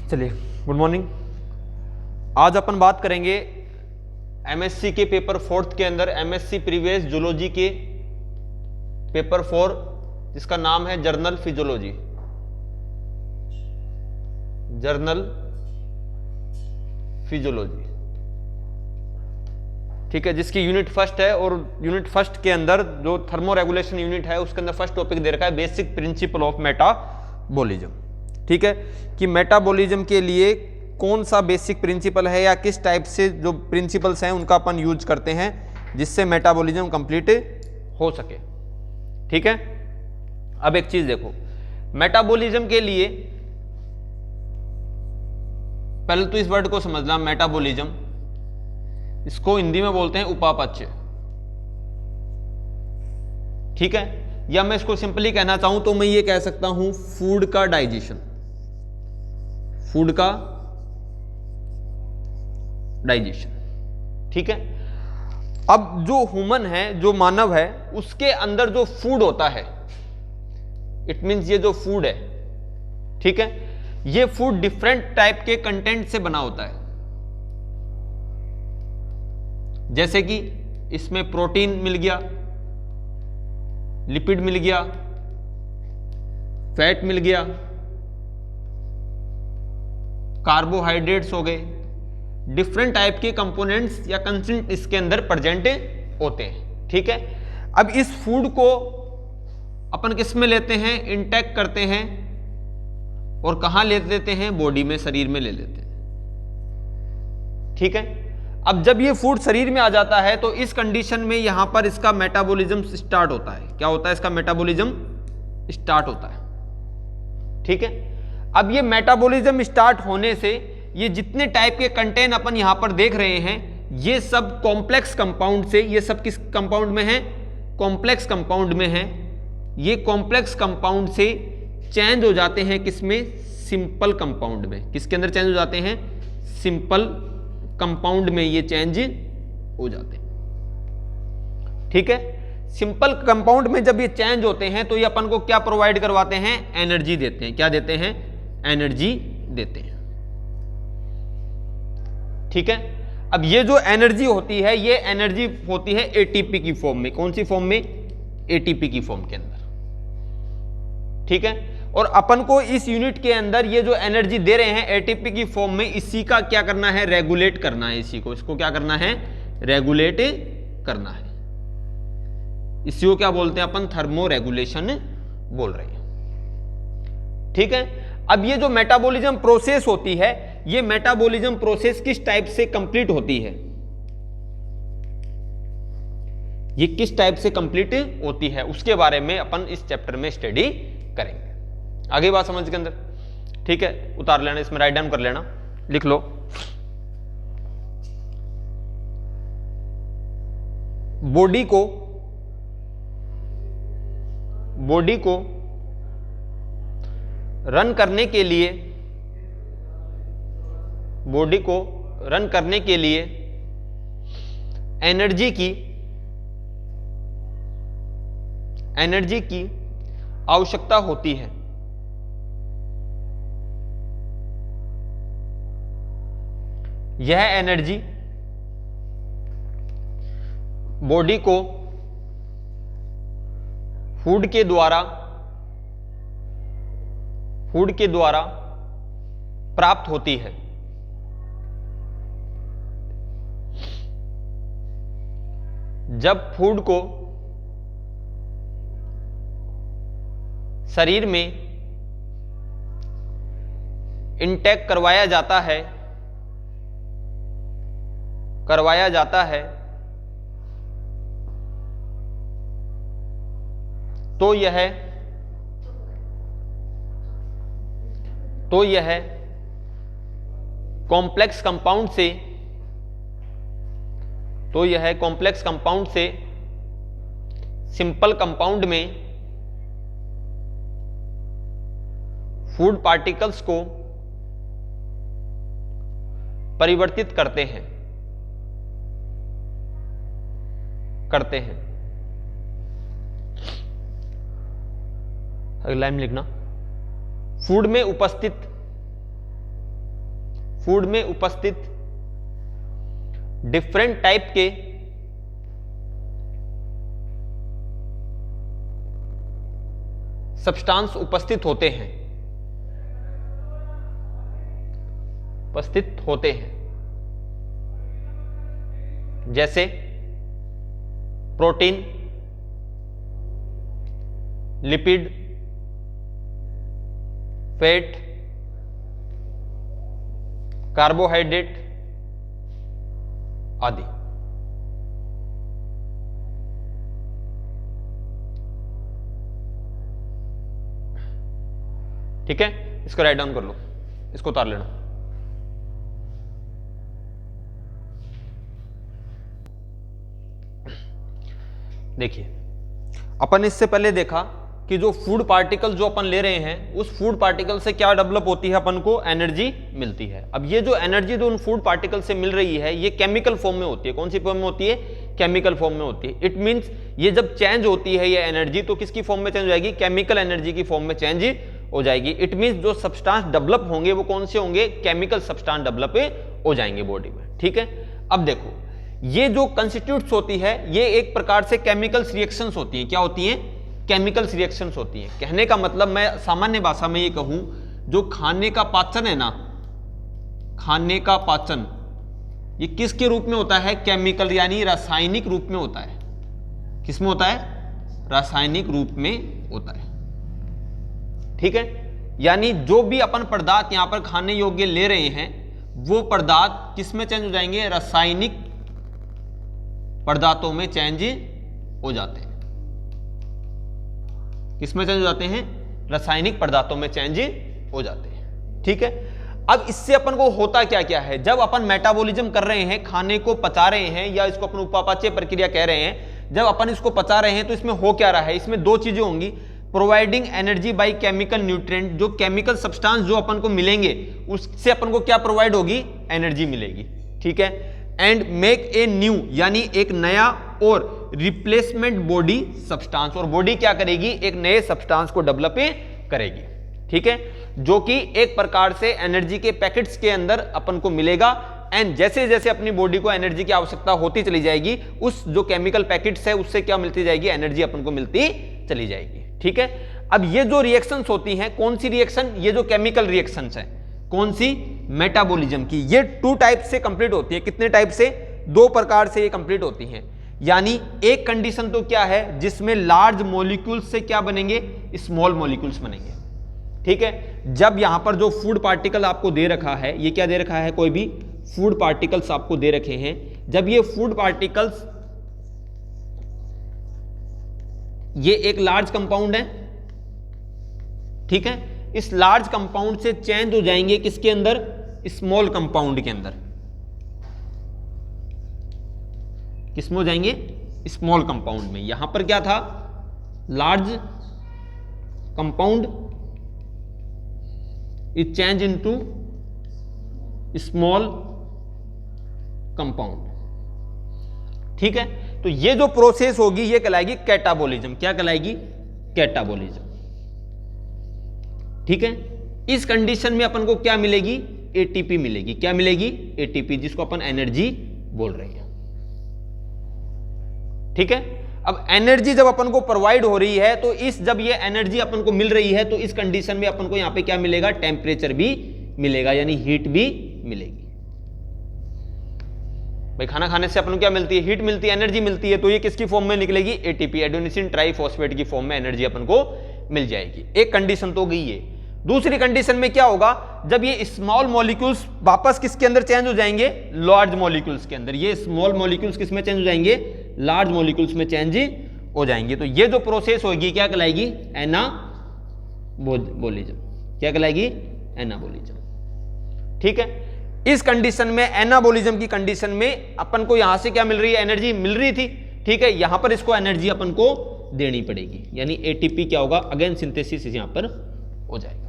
चलिए, good morning. आज अपन बात करेंगे एमएससी के पेपर 4 के अंदर एमएससी प्रीवियस जूलॉजी के पेपर 4 जिसका नाम है जर्नल फिजियोलॉजी। जर्नल फिजियोलॉजी, ठीक है, जिसकी यूनिट फर्स्ट है और यूनिट फर्स्ट के अंदर जो थर्मो रेगुलेशन यूनिट है उसके अंदर फर्स्ट टॉपिक दे रखा है बेसिक प्रिंसिपल ऑफ मेटाबॉलिज्म। ठीक है, कि मेटाबॉलिज्म के लिए कौन सा बेसिक प्रिंसिपल है या किस टाइप से जो प्रिंसिपल्स हैं उनका अपन यूज करते हैं जिससे मेटाबॉलिज्म कंप्लीट हो सके। ठीक है, अब एक चीज देखो, मेटाबॉलिज्म के लिए पहले तो इस वर्ड को समझना, मेटाबॉलिज्म, इसको हिंदी में बोलते हैं उपापचय। ठीक है, या मैं इसको सिंपली कहना चाहूं तो मैं ये कह सकता हूं फूड का डाइजेशन, फूड का डाइजेशन। ठीक है, अब जो ह्यूमन है, जो मानव है, उसके अंदर जो फूड होता है, इट मींस ये जो फूड है, ठीक है, ये फूड डिफरेंट टाइप के कंटेंट से बना होता है। जैसे कि इसमें प्रोटीन मिल गया, लिपिड मिल गया, फैट मिल गया, कार्बोहाइड्रेट्स हो गए, डिफरेंट टाइप के कंपोनेंट्स या कंसेंट इसके अंदर प्रेजेंट होते हैं। ठीक है, अब इस फूड को अपन किस में लेते हैं, इंटेक करते हैं, और कहां ले लेते हैं, बॉडी में, शरीर में ले लेते हैं। ठीक है, अब जब ये फूड शरीर में आ जाता है तो इस कंडीशन में यहां पर इसका मेटाबॉलिज्म स्टार्ट होता है। क्या होता है, इसका मेटाबॉलिज्म स्टार्ट होता है। ठीक है, अब ये मेटाबॉलिज्म स्टार्ट होने से ये जितने टाइप के कंटेंट अपन यहां पर देख रहे हैं ये सब कॉम्प्लेक्स कंपाउंड से, ये सब किस कंपाउंड में है, कॉम्प्लेक्स कंपाउंड में है। ये कॉम्प्लेक्स कंपाउंड से चेंज हो जाते हैं किसमें, सिंपल कंपाउंड में। किसके अंदर चेंज हो जाते हैं, सिंपल कंपाउंड में ये चेंज हो जाते हैं। ठीक है, सिंपल कंपाउंड में जब ये चेंज होते हैं तो ये अपन को क्या प्रोवाइड करवाते हैं, एनर्जी देते हैं। क्या देते हैं, एनर्जी देते हैं। ठीक है, अब ये जो एनर्जी होती है ये एनर्जी होती है एटीपी की फॉर्म में। कौन सी फॉर्म में, एटीपी की फॉर्म के अंदर। ठीक है, और अपन को इस यूनिट के अंदर ये जो एनर्जी दे रहे हैं एटीपी की फॉर्म में, इसी का क्या करना है, रेगुलेट करना है। इसी को, इसको क्या करना है, रेगुलेट करना है। इसी को क्या बोलते हैं अपन, थर्मो रेगुलेशन बोल रहे हैं। ठीक है, अब ये जो मेटाबॉलिज्म प्रोसेस होती है, ये मेटाबॉलिज्म प्रोसेस किस टाइप से कंप्लीट होती है, ये किस टाइप से कंप्लीट होती है, उसके बारे में अपन इस चैप्टर में स्टडी करेंगे। आगे बात समझ के अंदर। ठीक है, उतार लेना, इसमें राइट डाउन कर लेना, लिख लो। बॉडी को रन करने के लिए, बॉडी को रन करने के लिए एनर्जी की आवश्यकता होती है। यह एनर्जी बॉडी को फूड के द्वारा प्राप्त होती है। जब फूड को शरीर में इंटेक करवाया जाता है तो यह कॉम्प्लेक्स कंपाउंड से सिंपल कंपाउंड में फूड पार्टिकल्स को परिवर्तित करते हैं। अगला लाइन लिखना, फूड में उपस्थित फूड में उपस्थित डिफरेंट टाइप के सब्सटेंस उपस्थित होते हैं, जैसे प्रोटीन, लिपिड, फैट, कार्बोहाइड्रेट आदि। ठीक है, इसको राइट डाउन कर लो, इसको उतार लेना। देखिए, अपन इससे पहले देखा कि जो फूड पार्टिकल जो अपन ले रहे हैं, उस फूड पार्टिकल से क्या डेवलप होती है, अपन को एनर्जी मिलती है। अब ये जो एनर्जी जो उन फूड पार्टिकल से मिल रही है, ये केमिकल फॉर्म में होती है। कौन सी फॉर्म में होती है? केमिकल फॉर्म में होती है। इट मींस ये जब चेंज होती है ये एनर्जी, तो किसकी फॉर्म में चेंज हो जाएगी? केमिकल एनर्जी की फॉर्म में चेंज हो जाएगी। इट मींस जो सब्सटेंस डेवलप होंगे वो कौन से होंगे? केमिकल सब्सटेंस डेवलप हो जाएंगे बॉडी में। ठीक है, अब देखो, ये जो कंस्टिट्यूट्स होती है, ये एक प्रकार से केमिकल रिएक्शंस होती हैं। क्या होती हैं? केमिकल रिएक्शंस होती हैं। कहने का मतलब, मैं सामान्य भाषा में ये कहूं, जो खाने का पाचन है ना, खाने का पाचन ये किसके रूप में होता है? केमिकल यानी रासायनिक रूप में होता है। किस में होता है? रासायनिक रूप में होता है। ठीक है, यानी जो भी अपन पदार्थ यहां पर खाने योग्य ले रहे हैं, वो पदार्थ किस में चेंज हो जाएंगे? रासायनिक पदार्थों में चेंज हो जाते हैं। किस में चेंज हो जाते हैं? रासायनिक पदार्थों में चेंज हो जाते हैं। ठीक है, अब इससे अपन को होता क्या क्या है? जब अपन मेटाबॉलिज्म कर रहे हैं, खाने को पचा रहे हैं, या इसको अपन उपापचय प्रक्रिया कह रहे हैं, जब अपन इसको पचा रहे हैं तो इसमें हो क्या रहा है? इसमें दो चीजें होंगी। Providing energy by chemical nutrient, जो केमिकल सब्सटेंस जो अपन को मिलेंगे उससे अपन को क्या प्रोवाइड होगी? एनर्जी मिलेगी। ठीक है, एंड मेक ए न्यू, यानी एक नया और रिप्लेसमेंट बॉडी सब्सटेंस, और बॉडी क्या करेगी? एक नए सब्सटेंस को डेवलप करेगी। ठीक है, जो कि एक प्रकार से एनर्जी के पैकेट्स के अंदर अपन को मिलेगा। एंड जैसे जैसे अपनी बॉडी को एनर्जी की आवश्यकता होती चली जाएगी, उस जो केमिकल पैकेट्स है उससे क्या मिलती जाएगी? एनर्जी अपन को मिलती चली जाएगी। ठीक है, अब ये जो रिएक्शंस होती हैं, कौन सी रिएक्शन? ये जो केमिकल रिएक्शंस है, कौन सी? मेटाबॉलिज्म की। ये 2 टाइप से कंप्लीट होती है। कितने टाइप से? 2 प्रकार से ये कंप्लीट होती हैं। यानी एक कंडीशन तो क्या है, जिसमें लार्ज मॉलिक्यूल्स से क्या बनेंगे? स्मॉल मॉलिक्यूल्स बनेंगे। ठीक है, जब यहां पर जो फूड पार्टिकल आपको दे रखा है, ये क्या दे रखा है? कोई भी फूड पार्टिकल्स आपको दे रखे हैं, जब ये फूड पार्टिकल्स, ये एक लार्ज कंपाउंड है, ठीक है, इस लार्ज कंपाउंड से चेंज हो जाएंगे किसके अंदर? स्मॉल कंपाउंड के अंदर। किसमें हो जाएंगे? स्मॉल कंपाउंड में। यहां पर क्या था? Large compound is change into small compound. ठीक है, तो ये जो प्रोसेस होगी ये कहलाएगी कैटाबोलिज्म। क्या कहलाएगी? कैटाबोलिज्म। ठीक है, इस कंडीशन में अपन को क्या मिलेगी? एटीपी मिलेगी। क्या मिलेगी? एटीपी, जिसको अपन एनर्जी बोल रहे हैं। ठीक है, अब एनर्जी जब अपन को प्रोवाइड हो रही है, तो जब ये एनर्जी अपन को मिल रही है, तो इस कंडीशन में अपन को यहां पे क्या मिलेगा? टेम्परेचर भी मिलेगा, यानी हीट भी मिलेगी। भाई खाना खाने से अपन को क्या मिलती है? हीट मिलती है, एनर्जी मिलती है। तो ये किसकी फॉर्म में निकलेगी? एटीपी, एडेनोसिन ट्राइफॉस्फेट की फॉर्म में एनर्जी अपन को मिल जाएगी। एक कंडीशन तो गई है। दूसरी कंडीशन में क्या होगा? जब ये स्मॉल मॉलिक्यूल्स वापस किसके अंदर चेंज हो जाएंगे? लार्ज मॉलिक्यूल्स के अंदर। ये स्मॉल मॉलिक्यूल्स किस में चेंज हो जाएंगे? लार्ज मॉलिक्यूल्स में चेंज हो जाएंगे। तो ये जो प्रोसेस होगी क्या कहलाएगी? एनाबोलिज्म। क्या कहलाएगी? एनाबोलिज्म। ठीक है, इस कंडीशन में, एनाबोलिज्म की कंडीशन में अपन को यहां से क्या मिल रही है? एनर्जी मिल रही थी। ठीक है, यहां पर इसको एनर्जी अपन को देनी पड़ेगी, यानी एटीपी क्या होगा? अगेन सिंथेसिस यहां पर हो जाएगा।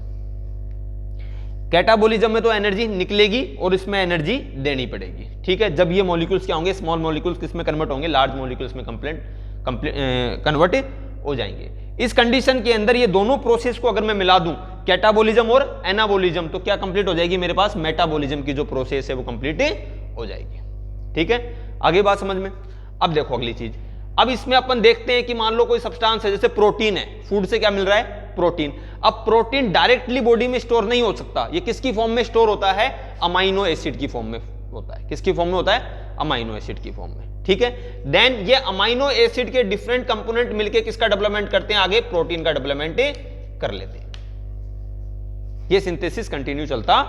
कैटाबोलिज्म में तो एनर्जी निकलेगी और इसमें एनर्जी देनी पड़ेगी। ठीक है, जब ये मॉलिक्यूल्स क्या होंगे? स्मॉल मॉलिक्यूल्स किस में कन्वर्ट होंगे? लार्ज मॉलिक्यूल्स में कन्वर्ट हो जाएंगे। इस कंडीशन के अंदर ये दोनों प्रोसेस को अगर मैं मिला दूं, कैटाबोलिज्म और एनाबोलिज्म, तो क्या कंप्लीट हो जाएगी मेरे पास, मेटाबोलिज्म की जो प्रोसेस है वो कंप्लीट हो जाएगी। ठीक है, आगे बात समझ में। अब देखो अगली चीज, अब इसमें अपन देखते हैं कि मान लो कोई सब्सटेंस है, जैसे प्रोटीन है, फूड से क्या मिल रहा है, प्रोटीन। अब प्रोटीन डायरेक्टली बॉडी में स्टोर नहीं हो सकता, ये किसकी फॉर्म में स्टोर होता है, अमाइनो एसिड की फॉर्म में होता है। किसकी फॉर्म में होता है, अमाइनो एसिड की फॉर्म में। ठीक है, देन ये अमाइनो एसिड के डिफरेंट कंपोनेंट मिलकर किसका डेवलपमेंट करते हैं, आगे प्रोटीन का डेवलपमेंट कर लेते हैं। ये सिंथेसिस कंटिन्यू चलता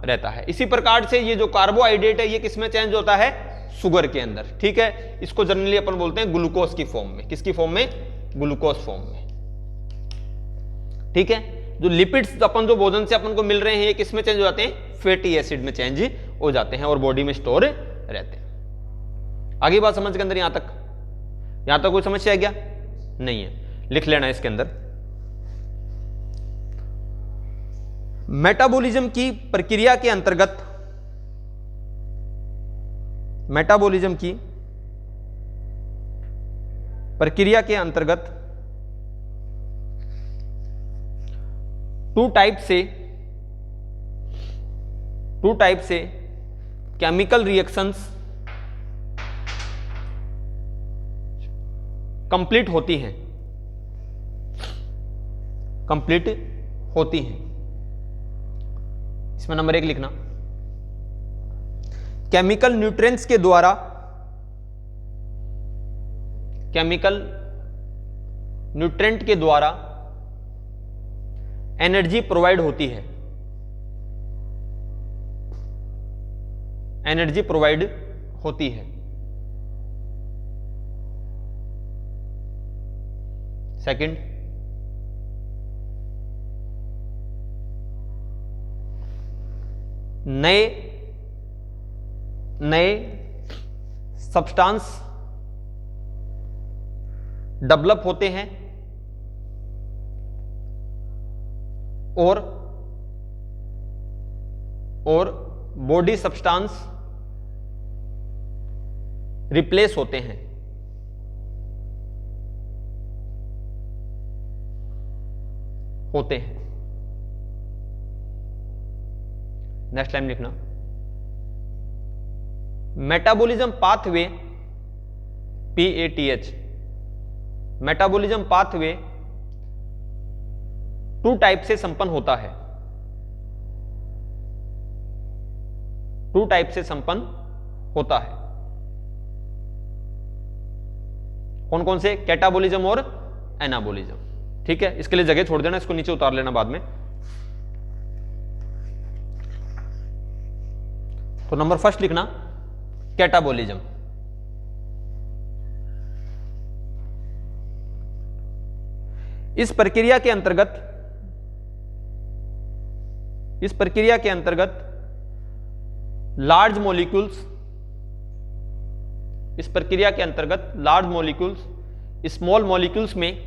रहता है। इसी प्रकार से ये जो कार्बोहाइड्रेट है ये किसमें चेंज होता है, शुगर के अंदर। ठीक है, इसको जनरली अपन बोलते हैं ग्लूकोज की फॉर्म में। किसकी फॉर्म में, ग्लूकोज फॉर्म में। ठीक है, जो लिपिड्स अपन जो भोजन से अपन को मिल रहे हैं ये किसमें चेंज हो जाते हैं, फैटी एसिड में चेंज हो जाते हैं और बॉडी में स्टोर रहते हैं। आगे बात समझ के अंदर, यहां तक कोई समस्या है क्या, नहीं है, लिख लेना इसके अंदर। मेटाबॉलिज्म की प्रक्रिया के अंतर्गत, मेटाबॉलिज्म की प्रक्रिया के अंतर्गत टू टाइप से केमिकल रिएक्शंस कंप्लीट होती हैं, इसमें नंबर 1 लिखना। केमिकल न्यूट्रिएंट्स के द्वारा, केमिकल न्यूट्रिएंट के द्वारा एनर्जी प्रोवाइड होती है, एनर्जी प्रोवाइड होती है। सेकंड, नए सब्सटेंस डेवलप होते हैं और बॉडी सब्सटेंस रिप्लेस होते हैं। नेक्स्ट टाइम लिखना, metabolism pathway, PATH, metabolism pathway 2 type से संपन्न होता है, 2 टाइप से संपन्न होता है। कौन कौन से, कैटाबॉलिज्म और एनाबॉलिज्म। ठीक है, इसके लिए जगह छोड़ देना, इसको नीचे उतार लेना बाद में। तो नंबर फर्स्ट लिखना, कैटाबॉलिज्म। इस प्रक्रिया के अंतर्गत लार्ज मॉलिक्यूल्स स्मॉल मॉलिक्यूल्स में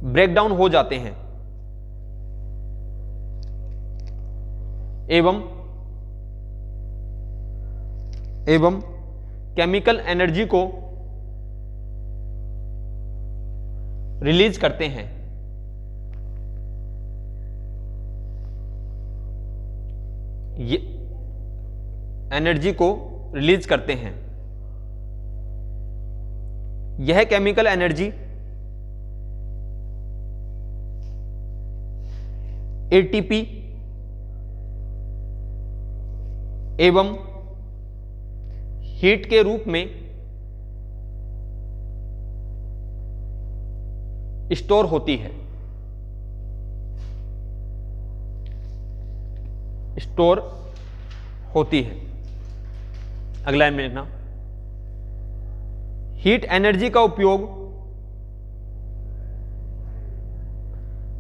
ब्रेकडाउन हो जाते हैं एवं केमिकल एनर्जी को रिलीज करते हैं। ये एनर्जी को रिलीज करते हैं। यह केमिकल एनर्जी एटीपी एवं हीट के रूप में स्टोर होती है, अगला में लिखना, हीट एनर्जी का उपयोग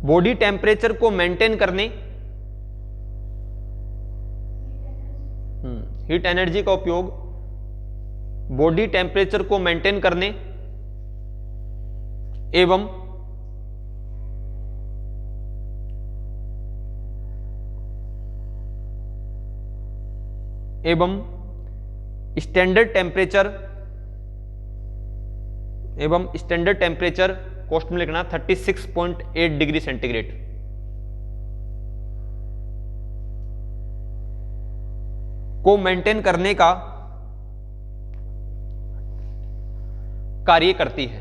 बॉडी टेम्परेचर को मेंटेन करने, हीट एनर्जी का उपयोग बॉडी टेम्परेचर को मेंटेन करने एवं स्टैंडर्ड टेम्परेचर कोष्ठ में लिखना 36.8 डिग्री सेंटीग्रेड। को मेंटेन करने का कार्य करती है।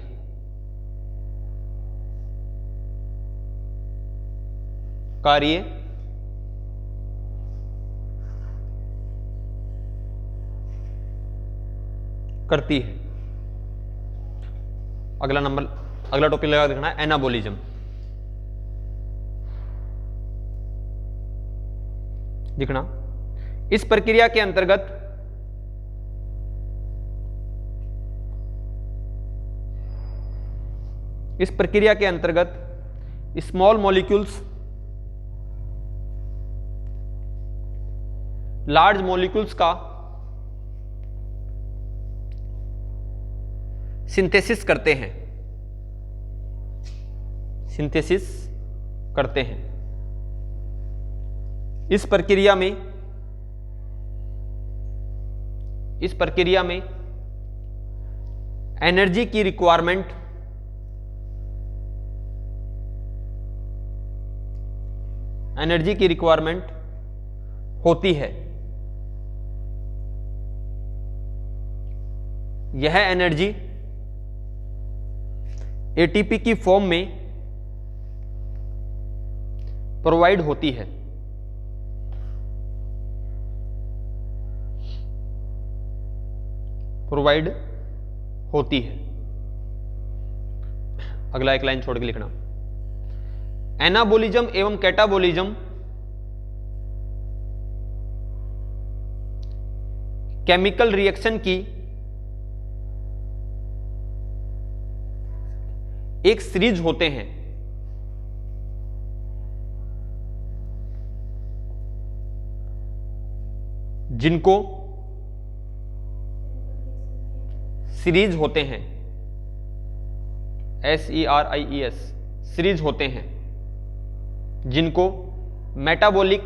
कार्य करती है। अगला टॉपिक लगा देखना है एनाबोलिज्म। लिखना इस प्रक्रिया के अंतर्गत स्मॉल मॉलिक्यूल्स लार्ज मॉलिक्यूल्स का सिंथेसिस करते हैं। इस प्रक्रिया में एनर्जी की रिक्वायरमेंट होती है। यह एनर्जी एटीपी की फॉर्म में प्रोवाइड होती है। अगला एक लाइन छोड़ के लिखना एनाबोलिज्म एवं कैटाबोलिज्म केमिकल रिएक्शन की एक सीरीज होते हैं। जिनको सीरीज होते हैं, SERIES सीरीज होते हैं, जिनको मेटाबॉलिक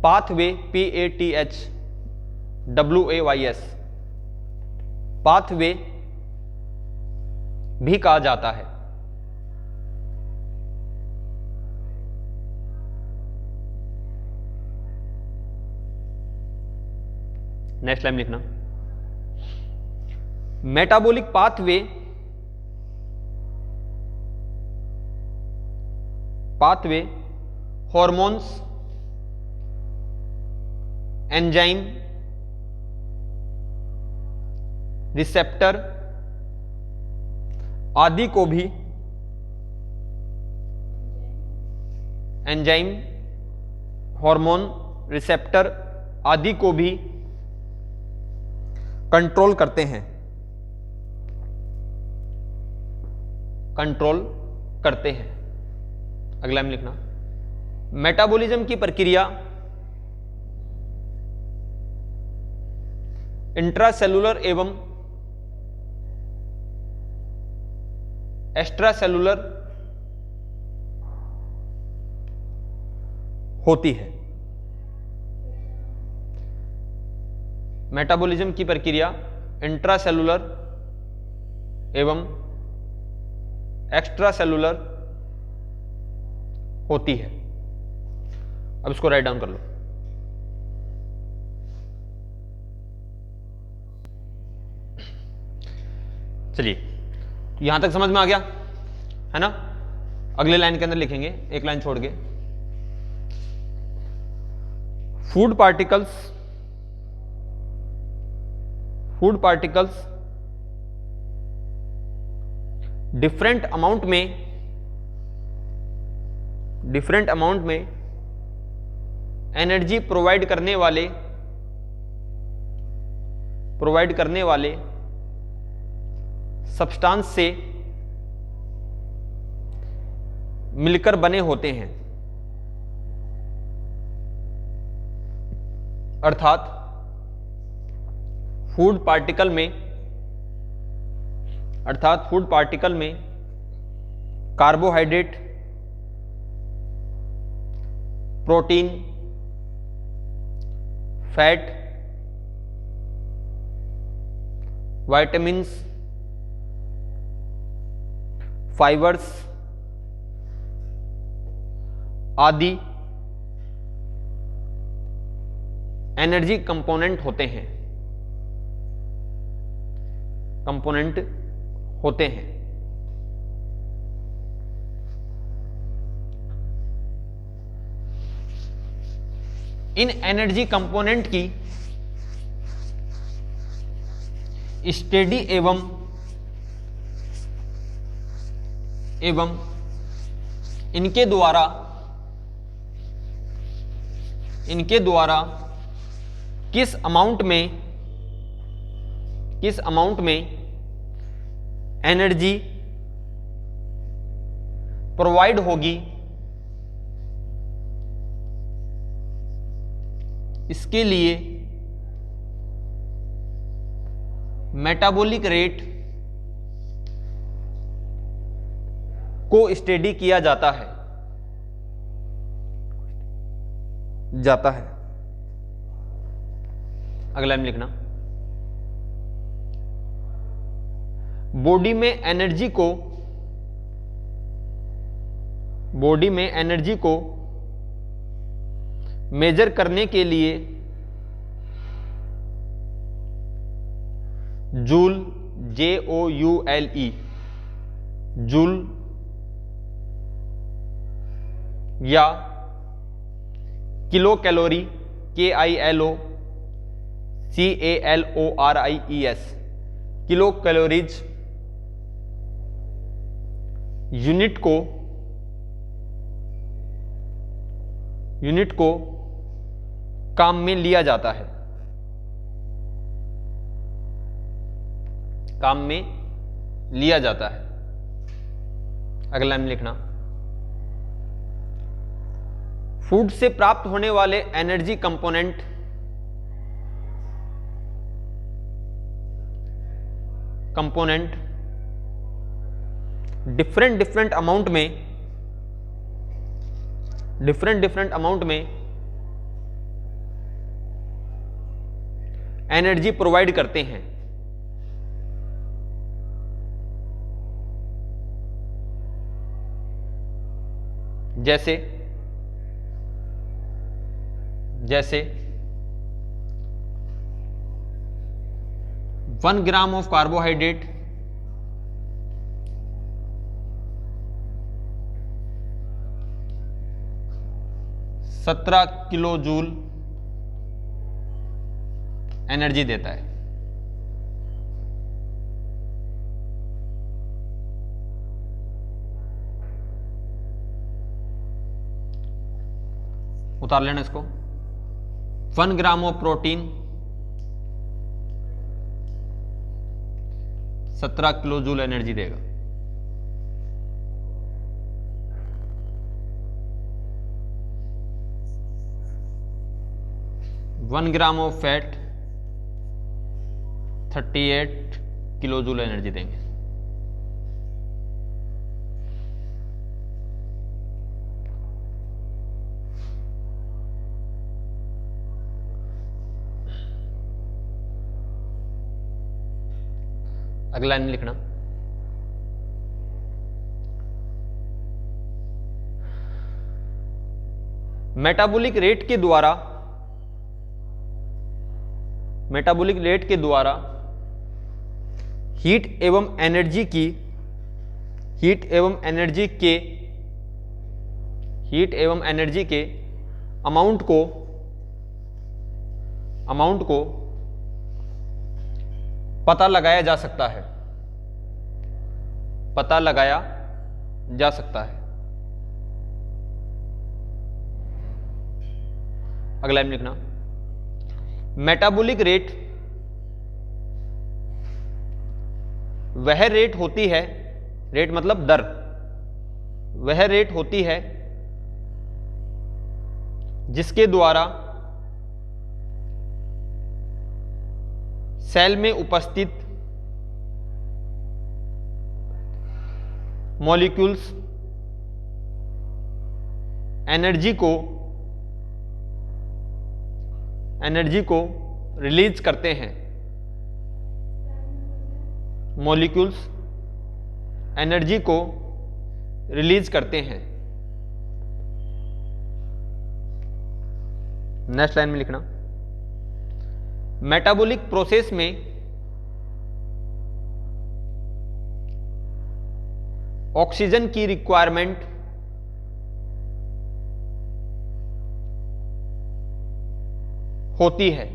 पाथवे PATHWAYS पाथवे भी कहा जाता है। नेक्स्ट लाइन लिखना metabolic pathway hormones, enzyme, receptor आदि को भी कंट्रोल करते हैं। अगला में लिखना मेटाबॉलिज्म की प्रक्रिया इंट्रासेलुलर एवं एक्स्ट्रासेलुलर होती है। मेटाबॉलिज्म की प्रक्रिया इंट्रासेलुलर एवं एक्स्ट्रासेलुलर होती है। अब इसको राइट डाउन कर लो। चलिए यहां तक समझ में आ गया है ना। अगले लाइन के अंदर लिखेंगे एक लाइन छोड़ के फूड पार्टिकल्स डिफरेंट अमाउंट में एनर्जी प्रोवाइड करने वाले सब्सटेंस से मिलकर बने होते हैं। अर्थात फूड पार्टिकल में carbohydrate, protein, fat, vitamins fibres आदि एनर्जी कंपोनेंट होते हैं, इन एनर्जी कंपोनेंट की स्टेडी एवं इनके द्वारा किस अमाउंट में एनर्जी प्रोवाइड होगी, इसके लिए मेटाबॉलिक रेट को स्टडी किया जाता है। अगला लाइन लिखना, बॉडी में एनर्जी को मेजर करने के लिए जूल JOULE जूल या kilo calorie KILOCALORIES kilo calories unit को काम में लिया जाता है, अगला लाइन लिखना, फूड से प्राप्त होने वाले एनर्जी कंपोनेंट डिफरेंट अमाउंट में एनर्जी प्रोवाइड करते हैं। जैसे 1 gram of carbohydrate 17 kilo joule energy देता है। उतार लेना इसको। 1 gram of protein 17 kilo joule energy देगा। One gram of fat 38 kilo joule energy देंगे। अगला लाइन लिखना, मेटाबॉलिक रेट के द्वारा हीट एवं एनर्जी के अमाउंट को पता लगाया जा सकता है। अगला लाइन लिखना, मेटाबॉलिक रेट वह रेट होती है, रेट मतलब दर, वह रेट होती है जिसके द्वारा सेल में उपस्थित मॉलिक्यूल्स एनर्जी को रिलीज करते हैं। मॉलिक्यूल्स एनर्जी को रिलीज करते हैं। नेक्स्ट लाइन में लिखना, मेटाबॉलिक प्रोसेस में ऑक्सीजन की रिक्वायरमेंट होती है,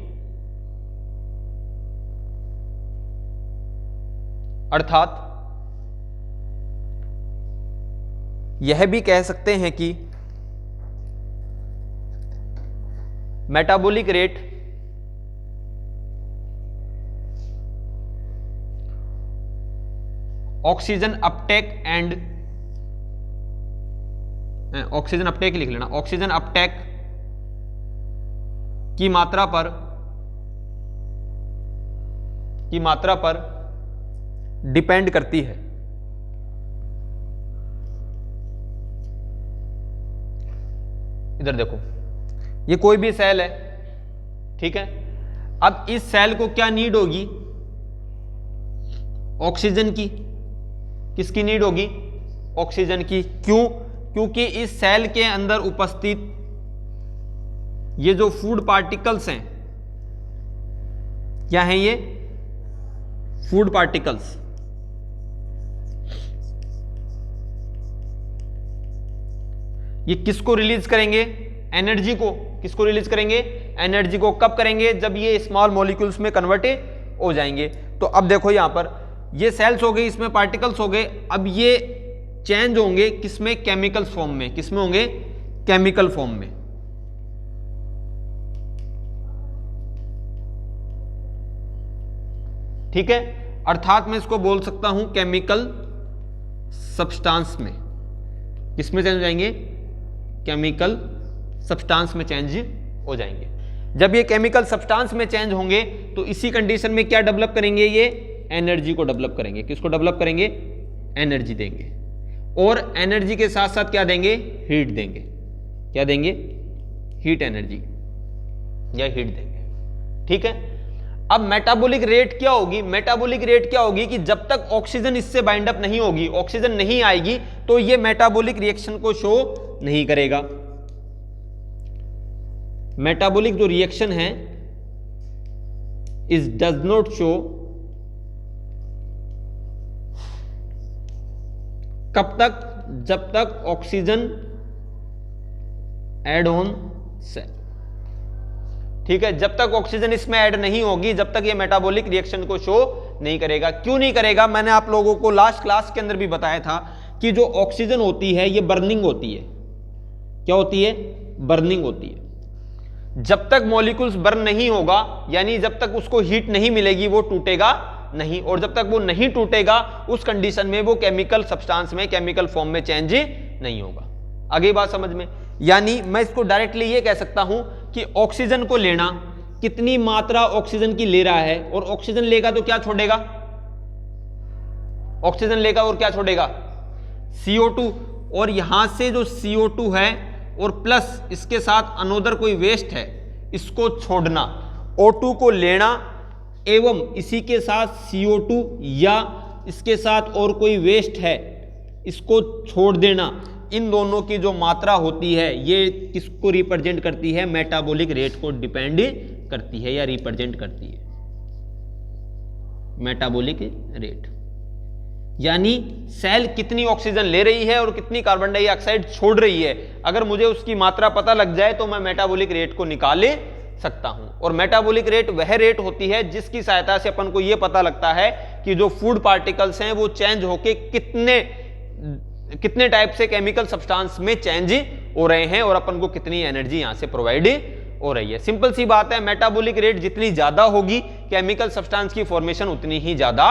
अर्थात यह भी कह सकते हैं कि मेटाबॉलिक रेट ऑक्सीजन अपटेक लिख लेना, ऑक्सीजन अपटेक की मात्रा पर डिपेंड करती है। इधर देखो, ये कोई भी सेल है, ठीक है। अब इस सेल को क्या नीड होगी? ऑक्सीजन की। किसकी नीड होगी? ऑक्सीजन की। क्यों? क्योंकि इस सेल के अंदर उपस्थित ये जो फूड पार्टिकल्स हैं, क्या हैं ये? Food particles. ये किसको रिलीज करेंगे? एनर्जी को। किसको रिलीज करेंगे? एनर्जी को। कब करेंगे? जब ये स्मॉल मॉलिक्यूल्स में कन्वर्ट हो जाएंगे। तो अब देखो यहां पर ये सेल्स हो गए, इसमें पार्टिकल्स हो गए। अब ये चेंज होंगे किसमें? केमिकल फॉर्म में। किसमें होंगे? केमिकल फॉर्म में। ठीक है, अर्थात मैं इसको बोल सकता हूं केमिकल सब्सटेंस में। किसमें चेंज हो जाएंगे? केमिकल सब्सटेंस में चेंज हो जाएंगे। जब ये केमिकल सब्सटेंस में चेंज होंगे तो इसी कंडीशन में क्या डेवलप करेंगे? ये एनर्जी को डेवलप करेंगे। किसको डेवलप करेंगे? एनर्जी देंगे। और एनर्जी के साथ साथ क्या देंगे? हीट देंगे। क्या देंगे? हीट एनर्जी या हीट देंगे। ठीक है, अब मेटाबॉलिक रेट क्या होगी? मेटाबॉलिक रेट क्या होगी कि जब तक ऑक्सीजन इससे बाइंड अप नहीं होगी, ऑक्सीजन नहीं आएगी, तो ये मेटाबॉलिक रिएक्शन को शो नहीं करेगा। मेटाबॉलिक जो रिएक्शन है इज डज नॉट शो कब तक? जब तक ऑक्सीजन ऐड ऑन सेल। ठीक है, जब तक ऑक्सीजन इसमें ऐड नहीं होगी, जब तक ये मेटाबॉलिक रिएक्शन को शो नहीं करेगा। क्यों नहीं करेगा? मैंने आप लोगों को लास्ट क्लास के अंदर भी बताया था कि जो ऑक्सीजन होती है ये बर्निंग होती है। क्या होती है? बर्निंग होती है। जब तक मॉलिक्यूल्स बर्न नहीं होगा, यानी जब तक उसको हीट नहीं मिलेगी, वो टूटेगा नहीं। और जब तक वो नहीं टूटेगा, उस कंडीशन में वो केमिकल सब्सटेंस में, केमिकल फॉर्म में चेंज नहीं होगा। आगे बात समझ में? यानी मैं इसको डायरेक्टली ये कह सकता हूं कि ऑक्सीजन को लेना, कितनी मात्रा ऑक्सीजन की ले रहा है, और ऑक्सीजन लेगा तो क्या छोड़ेगा? ऑक्सीजन लेगा और क्या छोड़ेगा? CO2। और यहां से जो CO2 है और प्लस इसके साथ अनोदर कोई वेस्ट है, इसको छोड़ना। O2 को लेना एवं इसी के साथ CO2 या इसके साथ और कोई वेस्ट है, इसको छोड़ देना। इन दोनों की जो मात्रा होती है ये किसको रिप्रेजेंट करती है? मेटाबॉलिक रेट को डिपेंड करती है या रिप्रेजेंट करती है। मेटाबॉलिक रेट यानी सेल कितनी ऑक्सीजन ले रही है और कितनी कार्बन डाइऑक्साइड छोड़ रही है। अगर मुझे उसकी मात्रा पता लग जाए तो मैं मेटाबॉलिक रेट को निकाल सकता हूं। और मेटाबॉलिक रेट वह रेट होती है जिसकी सहायता से अपन को यह पता लगता है कि जो फूड पार्टिकल्स हैं वो चेंज होके कितने टाइप से केमिकल सब्सटेंस में चेंज हो रहे हैं और अपन को कितनी एनर्जी यहां से प्रोवाइड हो रही है। सिंपल सी बात है, मेटाबॉलिक रेट जितनी ज्यादा होगी, केमिकल सब्सटेंस की फॉर्मेशन उतनी ही ज्यादा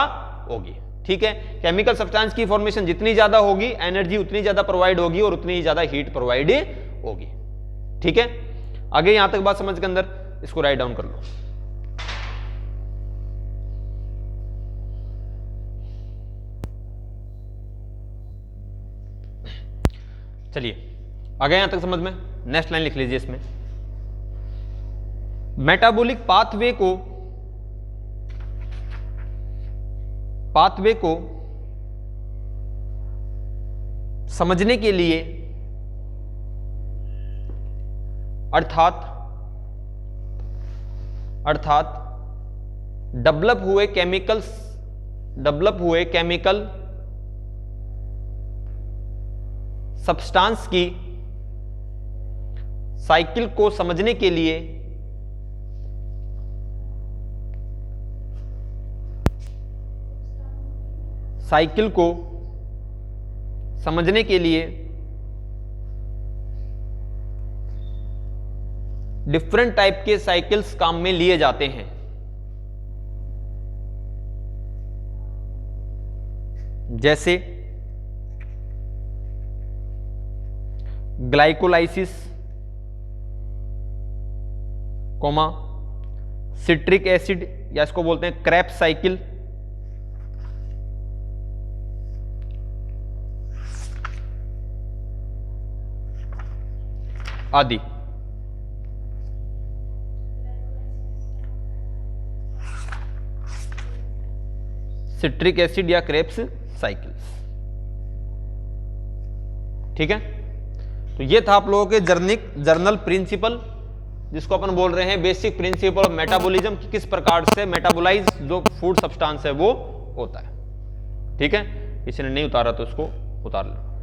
होगी। ठीक है, केमिकल सब्सटेंस की फॉर्मेशन जितनी ज्यादा होगी, एनर्जी उतनी ज्यादा प्रोवाइड होगी और उतनी ही ज्यादा हीट प्रोवाइड होगी। ठीक है, आगे यहां तक बात समझ के अंदर इसको राइट डाउन कर लो। चलिए आगे यहां तक समझ में। नेक्स्ट लाइन लिख लीजिए इसमें, मेटाबॉलिक पाथवे को समझने के लिए, अर्थात डेवलप हुए केमिकल सब्सटेंस की साइकिल को समझने के लिए डिफरेंट टाइप के साइकिल्स काम में लिए जाते हैं। जैसे ग्लाइकोलाइसिस, सिट्रिक एसिड या इसको बोलते हैं क्रेब्स साइकिल, आदि। सिट्रिक एसिड या क्रेब्स साइकिल्स। ठीक है, तो ये था आप लोगों के जर्नल प्रिंसिपल, जिसको अपन बोल रहे हैं बेसिक प्रिंसिपल ऑफ मेटाबॉलिज्म, कि किस प्रकार से मेटाबोलाइज जो फूड सब्सटेंस है वो होता है। ठीक है, किसी ने नहीं उतारा तो उसको उतार लो।